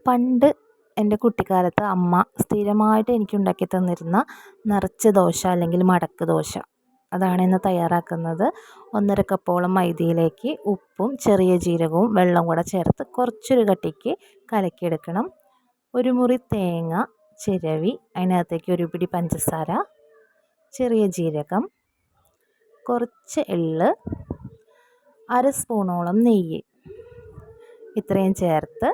പണ്ട് എൻ്റെ കുട്ടിക്കാലത്ത് അമ്മ സ്ഥിരമായിട്ട് എനിക്ക് ഉണ്ടാക്കി തന്നിരുന്ന നിറച്ച ദോശ അല്ലെങ്കിൽ മടക്ക് ദോശ, അതാണ് ഇന്ന് തയ്യാറാക്കുന്നത്. 1.5 കപ്പോളം മൈദയിലേക്ക് ഉപ്പും ചെറിയ ജീരകവും വെള്ളം കൂടെ ചേർത്ത് കുറച്ചൊരു കട്ടിക്ക് കലക്കിയെടുക്കണം. ഒരു മുറി തേങ്ങ ചിരവി അതിനകത്തേക്ക് ഒരു പിടി പഞ്ചസാര, ചെറിയ ജീരകം, കുറച്ച് എള്ള്, 1/2 സ്പൂണോളം നെയ്യ്, ഇത്രയും ചേർത്ത്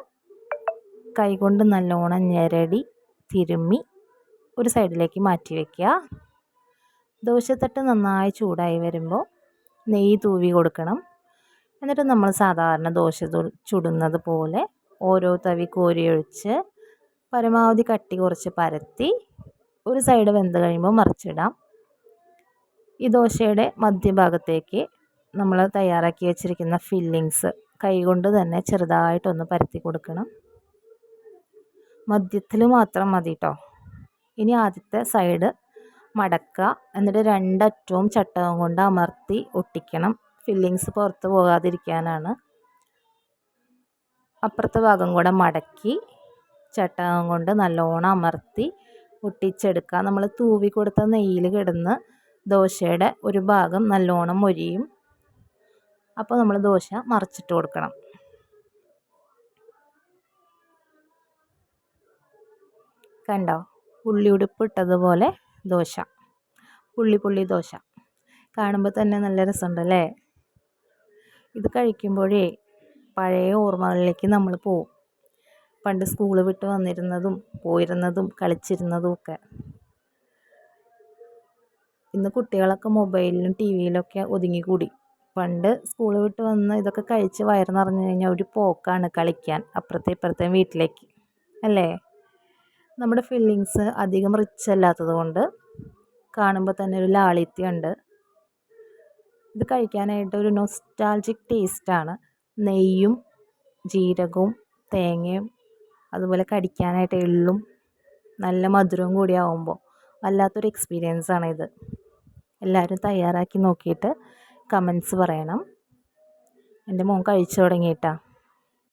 കൈകൊണ്ട് നല്ലോണം ഞെരടി തിരുമ്മി ഒരു സൈഡിലേക്ക് മാറ്റി വയ്ക്കുക. ദോശത്തട്ട് നന്നായി ചൂടായി വരുമ്പോൾ നെയ്യ് തൂവി കൊടുക്കണം. എന്നിട്ട് നമ്മൾ സാധാരണ ദോശ ചുടുന്നത് പോലെ ഓരോ തവി കോരിയൊഴിച്ച് പരമാവധി കട്ടി കുറച്ച് പരത്തി ഒരു സൈഡ് വെന്ത് കഴിയുമ്പോൾ മറിച്ചിടാം. ഈ ദോശയുടെ മധ്യഭാഗത്തേക്ക് നമ്മൾ തയ്യാറാക്കി വെച്ചിരിക്കുന്ന ഫില്ലിങ്സ് കൈകൊണ്ട് തന്നെ ചെറുതായിട്ടൊന്ന് പരത്തി കൊടുക്കണം. മധ്യത്തിൽ മാത്രം മതി കേട്ടോ. ഇനി ആദ്യത്തെ സൈഡ് മടക്കുക, എന്നിട്ട് രണ്ടറ്റവും ചട്ടകം കൊണ്ട് അമർത്തി ഒട്ടിക്കണം. ഫില്ലിങ്സ് പുറത്ത് പോകാതിരിക്കാനാണ്. അപ്പുറത്തെ ഭാഗം കൂടെ മടക്കി ചട്ടകം കൊണ്ട് നല്ലോണം അമർത്തി ഒട്ടിച്ചെടുക്കുക. നമ്മൾ തൂവി കൊടുത്ത നെയ്യിൽ കിടന്ന് ദോശയുടെ ഒരു ഭാഗം നല്ലോണം മൊരിയും. അപ്പോൾ നമ്മൾ ദോശ മറിച്ചിട്ട് കൊടുക്കണം. കണ്ടോ, ഉള്ളിയുടുപ്പ് ഇട്ടതുപോലെ ദോശ, പുള്ളി ദോശ കാണുമ്പോൾ തന്നെ നല്ല രസമുണ്ടല്ലേ. ഇത് കഴിക്കുമ്പോഴേ പഴയ ഓർമ്മകളിലേക്ക് നമ്മൾ പോവും. പണ്ട് സ്കൂൾ വിട്ട് വന്നിരുന്നതും പോയിരുന്നതും കളിച്ചിരുന്നതും ഒക്കെ. ഇന്ന് കുട്ടികളൊക്കെ മൊബൈലിലും ടി വിയിലൊക്കെ ഒതുങ്ങിക്കൂടി. പണ്ട് സ്കൂൾ വിട്ട് വന്ന് ഇതൊക്കെ കഴിച്ച് വയറ് നിറഞ്ഞു കഴിഞ്ഞാൽ ഒരു പോക്കാണ് കളിക്കാൻ അപ്പുറത്തെ ഇപ്പുറത്തെ വീട്ടിലേക്ക്, അല്ലേ? നമ്മുടെ ഫില്ലിങ്സ് അധികം റിച്ച് അല്ലാത്തത് കൊണ്ട് കാണുമ്പോൾ തന്നെ ഒരു ലാളിത്യമുണ്ട്. ഇത് കഴിക്കാനായിട്ട് ഒരു നൊസ്റ്റാൾജിക് ടേസ്റ്റാണ്. നെയ്യും ജീരകവും തേങ്ങയും അതുപോലെ കടിക്കാനായിട്ട് എള്ളും നല്ല മധുരവും കൂടി ആവുമ്പോൾ വല്ലാത്തൊരു എക്സ്പീരിയൻസ് ആണ് ഇത്. എല്ലാവരും തയ്യാറാക്കി നോക്കിയിട്ട് കമൻസ് പറയണം. എൻ്റെ മോൻ കഴിച്ചു തുടങ്ങിയിട്ടാ.